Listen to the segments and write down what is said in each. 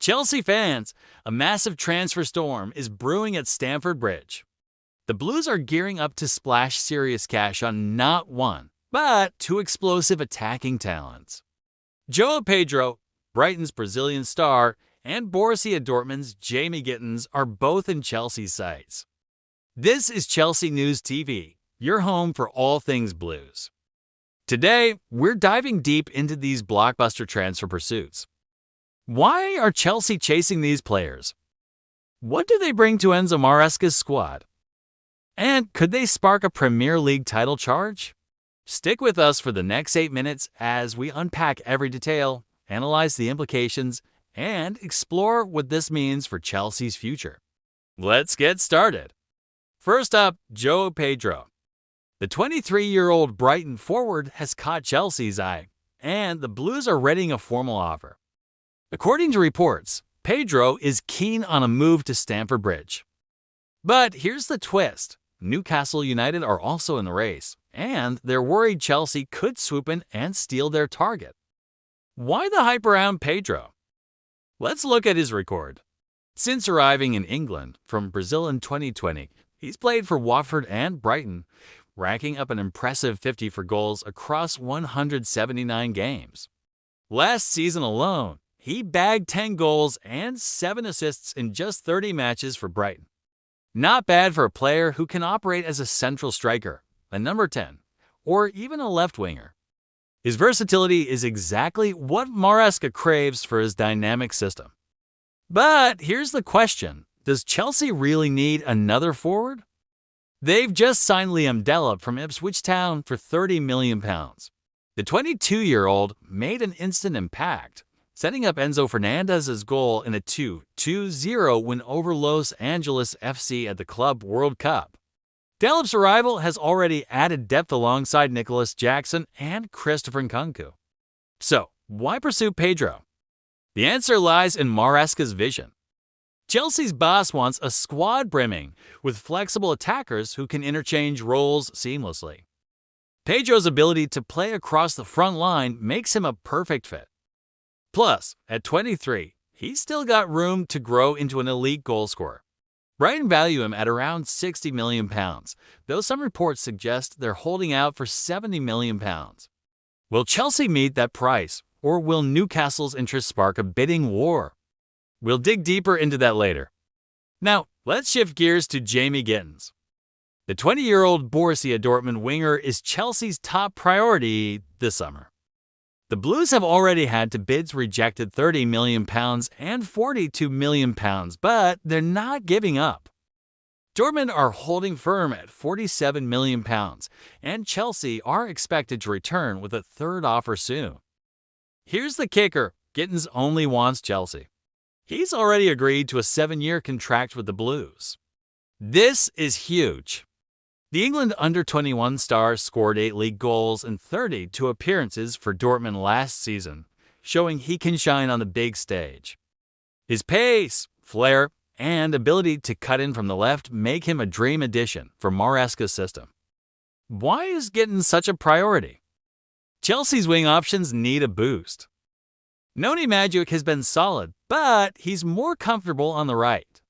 Chelsea fans, a massive transfer storm is brewing at Stamford Bridge. The Blues are gearing up to splash serious cash on not one, but two explosive attacking talents. Joao Pedro, Brighton's Brazilian star, and Borussia Dortmund's Jamie Gittens are both in Chelsea's sights. This is Chelsea News TV, your home for all things Blues. Today, we're diving deep into these blockbuster transfer pursuits. Why are Chelsea chasing these players? What do they bring to Enzo Maresca's squad? And could they spark a Premier League title charge? Stick with us for the next 8 minutes as we unpack every detail, analyze the implications, and explore what this means for Chelsea's future. Let's get started. First up, Joao Pedro. The 23-year-old Brighton forward has caught Chelsea's eye, and the Blues are readying a formal offer. According to reports, Pedro is keen on a move to Stamford Bridge. But here's the twist. Newcastle United are also in the race, and they're worried Chelsea could swoop in and steal their target. Why the hype around Pedro? Let's look at his record. Since arriving in England from Brazil in 2020, he's played for Watford and Brighton, racking up an impressive 54 goals across 179 games. Last season alone, he bagged 10 goals and 7 assists in just 30 matches for Brighton. Not bad for a player who can operate as a central striker, a number 10, or even a left winger. His versatility is exactly what Maresca craves for his dynamic system. But here's the question. Does Chelsea really need another forward? They've just signed Liam Delap from Ipswich Town for £30 million. The 22-year-old made an instant impact, setting up Enzo Fernandez's goal in a 2-2-0 win over Los Angeles FC at the Club World Cup. Delap's arrival has already added depth alongside Nicolas Jackson and Christopher Nkunku. So, why pursue Pedro? The answer lies in Maresca's vision. Chelsea's boss wants a squad brimming with flexible attackers who can interchange roles seamlessly. Pedro's ability to play across the front line makes him a perfect fit. Plus, at 23, he's still got room to grow into an elite goalscorer. Brighton value him at around £60 million, though some reports suggest they're holding out for £70 million. Will Chelsea meet that price, or will Newcastle's interest spark a bidding war? We'll dig deeper into that later. Now, let's shift gears to Jamie Gittens. The 20-year-old Borussia Dortmund winger is Chelsea's top priority this summer. The Blues have already had to bids rejected £30 million and £42 million, but they're not giving up. Dortmund are holding firm at £47 million, and Chelsea are expected to return with a third offer soon. Here's the kicker, Gittens only wants Chelsea. He's already agreed to a 7-year contract with the Blues. This is huge. The England under-21 star scored 8 league goals and 32 appearances for Dortmund last season, showing he can shine on the big stage. His pace, flair, and ability to cut in from the left make him a dream addition for Maresca's system. Why is Gittens such a priority? Chelsea's wing options need a boost. Noni Madueke has been solid, but he's more comfortable on the right.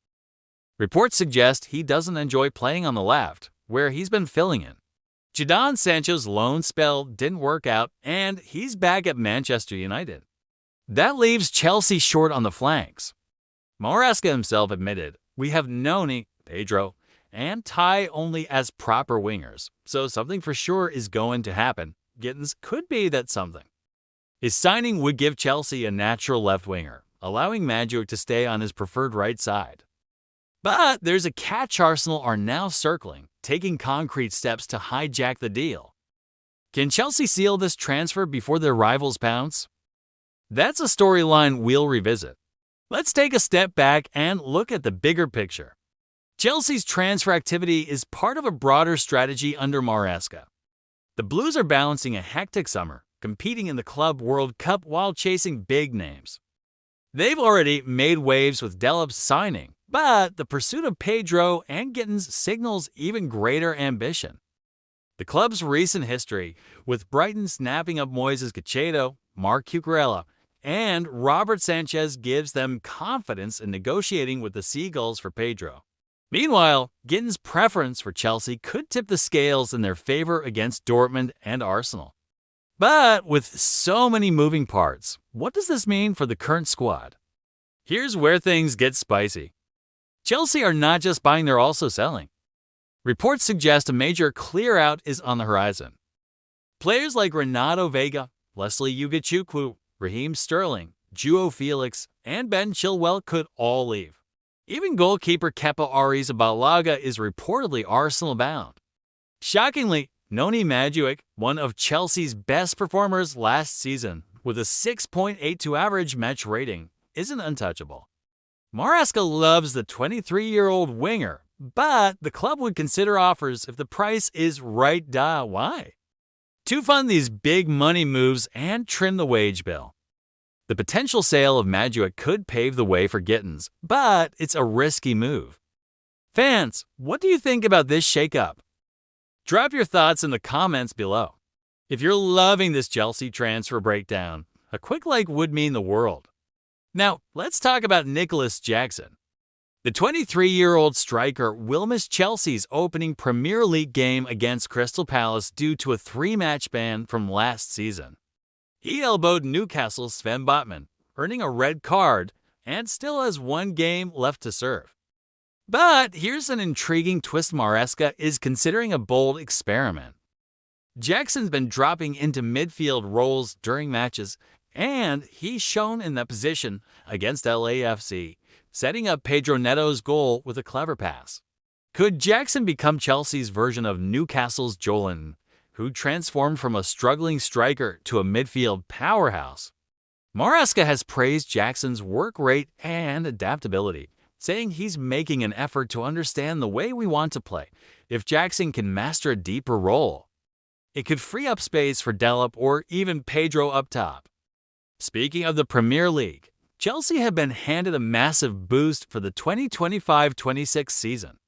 Reports suggest he doesn't enjoy playing on the left, where he's been filling in. Jadon Sancho's loan spell didn't work out, and he's back at Manchester United. That leaves Chelsea short on the flanks. Maresca himself admitted, "We have Noni, Pedro, and Ty only as proper wingers, so something for sure is going to happen." Gittens could be that something. His signing would give Chelsea a natural left winger, allowing Madueke to stay on his preferred right side. But there's a catch Arsenal are now circling, taking concrete steps to hijack the deal. Can Chelsea seal this transfer before their rivals pounce? That's a storyline we'll revisit. Let's take a step back and look at the bigger picture. Chelsea's transfer activity is part of a broader strategy under Maresca. The Blues are balancing a hectic summer, competing in the Club World Cup while chasing big names. They've already made waves with Delap's signing, but the pursuit of Pedro and Gittens signals even greater ambition. The club's recent history, with Brighton snapping up Moises Caicedo, Marc Cucurella, and Robert Sanchez gives them confidence in negotiating with the Seagulls for Pedro. Meanwhile, Gittens' preference for Chelsea could tip the scales in their favor against Dortmund and Arsenal. But with so many moving parts, what does this mean for the current squad? Here's where things get spicy. Chelsea are not just buying, they're also selling. Reports suggest a major clear-out is on the horizon. Players like Renato Vega, Leslie Ugochukwu, Raheem Sterling, Joao Felix, and Ben Chilwell could all leave. Even goalkeeper Kepa Arrizabalaga is reportedly Arsenal-bound. Shockingly, Noni Madueke, one of Chelsea's best performers last season, with a 6.82 average match rating, isn't untouchable. Maresca loves the 23-year-old winger, but the club would consider offers if the price is right. Why? To fund these big money moves and trim the wage bill. The potential sale of Madueke could pave the way for Gittens, but it's a risky move. Fans, what do you think about this shakeup? Drop your thoughts in the comments below. If you're loving this Chelsea transfer breakdown, a quick like would mean the world. Now, let's talk about Nicolas Jackson. The 23-year-old striker will miss Chelsea's opening Premier League game against Crystal Palace due to a 3-match ban from last season. He elbowed Newcastle's Sven Botman, earning a red card, and still has 1 game left to serve. But here's an intriguing twist: Maresca is considering a bold experiment. Jackson's been dropping into midfield roles during matches, and he's shown in that position against LAFC, setting up Pedro Neto's goal with a clever pass. Could Jackson become Chelsea's version of Newcastle's Joelinton, who transformed from a struggling striker to a midfield powerhouse? Maresca has praised Jackson's work rate and adaptability, saying he's making an effort to understand the way we want to play. If Jackson can master a deeper role, it could free up space for Delap or even Pedro up top. Speaking of the Premier League, Chelsea have been handed a massive boost for the 2025-26 season.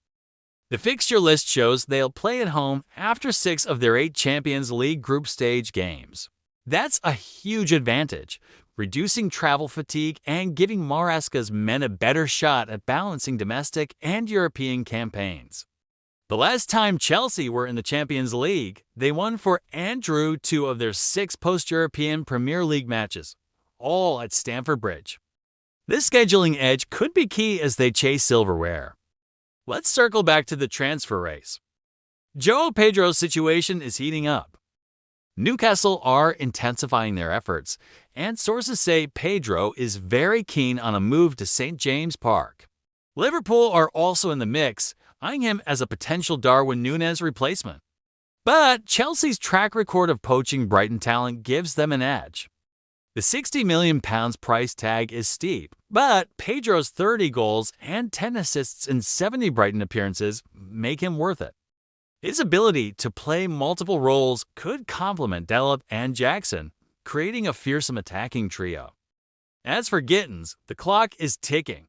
The fixture list shows they'll play at home after 6 of their 8 Champions League group stage games. That's a huge advantage, reducing travel fatigue and giving Maresca's men a better shot at balancing domestic and European campaigns. The last time Chelsea were in the Champions League, they won 4 and drew 2 of their 6 post-European Premier League matches, all at Stamford Bridge. This scheduling edge could be key as they chase silverware. Let's circle back to the transfer race. Joao Pedro's situation is heating up. Newcastle are intensifying their efforts, and sources say Pedro is very keen on a move to St. James Park. Liverpool are also in the mix, eyeing him as a potential Darwin Núñez replacement. But Chelsea's track record of poaching Brighton talent gives them an edge. The £60 million price tag is steep, but Pedro's 30 goals and 10 assists in 70 Brighton appearances make him worth it. His ability to play multiple roles could complement Delap and Jackson, creating a fearsome attacking trio. As for Gittens, the clock is ticking.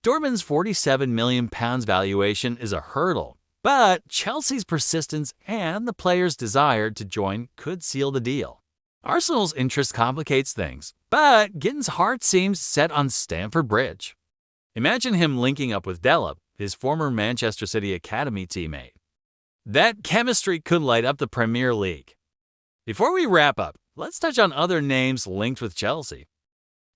Dortmund's £47 million valuation is a hurdle, but Chelsea's persistence and the player's desire to join could seal the deal. Arsenal's interest complicates things, but Gittens' heart seems set on Stamford Bridge. Imagine him linking up with Delap, his former Manchester City Academy teammate. That chemistry could light up the Premier League. Before we wrap up, let's touch on other names linked with Chelsea.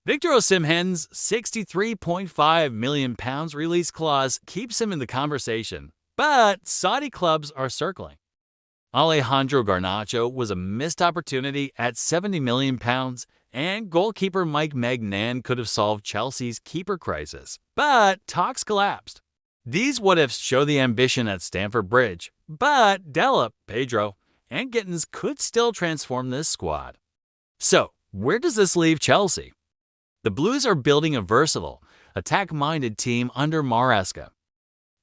Victor Osimhen's £63.5 million release clause keeps him in the conversation, but Saudi clubs are circling. Alejandro Garnacho was a missed opportunity at £70 million, and goalkeeper Mike Maignan could have solved Chelsea's keeper crisis, but talks collapsed. These what-ifs show the ambition at Stamford Bridge, but Delap, Pedro, and Gittens could still transform this squad. So, where does this leave Chelsea? The Blues are building a versatile, attack-minded team under Maresca.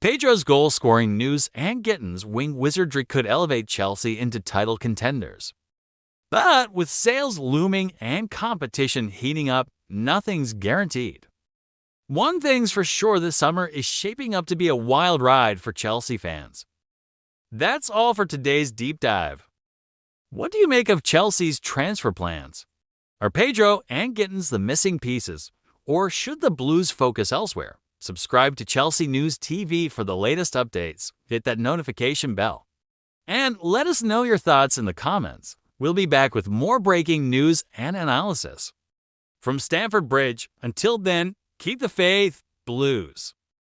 Pedro's goal-scoring news and Gittens' wing wizardry could elevate Chelsea into title contenders. But with sales looming and competition heating up, nothing's guaranteed. One thing's for sure, this summer is shaping up to be a wild ride for Chelsea fans. That's all for today's deep dive. What do you make of Chelsea's transfer plans? Are Pedro and Gittens the missing pieces, or should the Blues focus elsewhere? Subscribe to Chelsea News TV for the latest updates. Hit that notification bell. And let us know your thoughts in the comments. We'll be back with more breaking news and analysis. From Stamford Bridge, until then, keep the faith, Blues.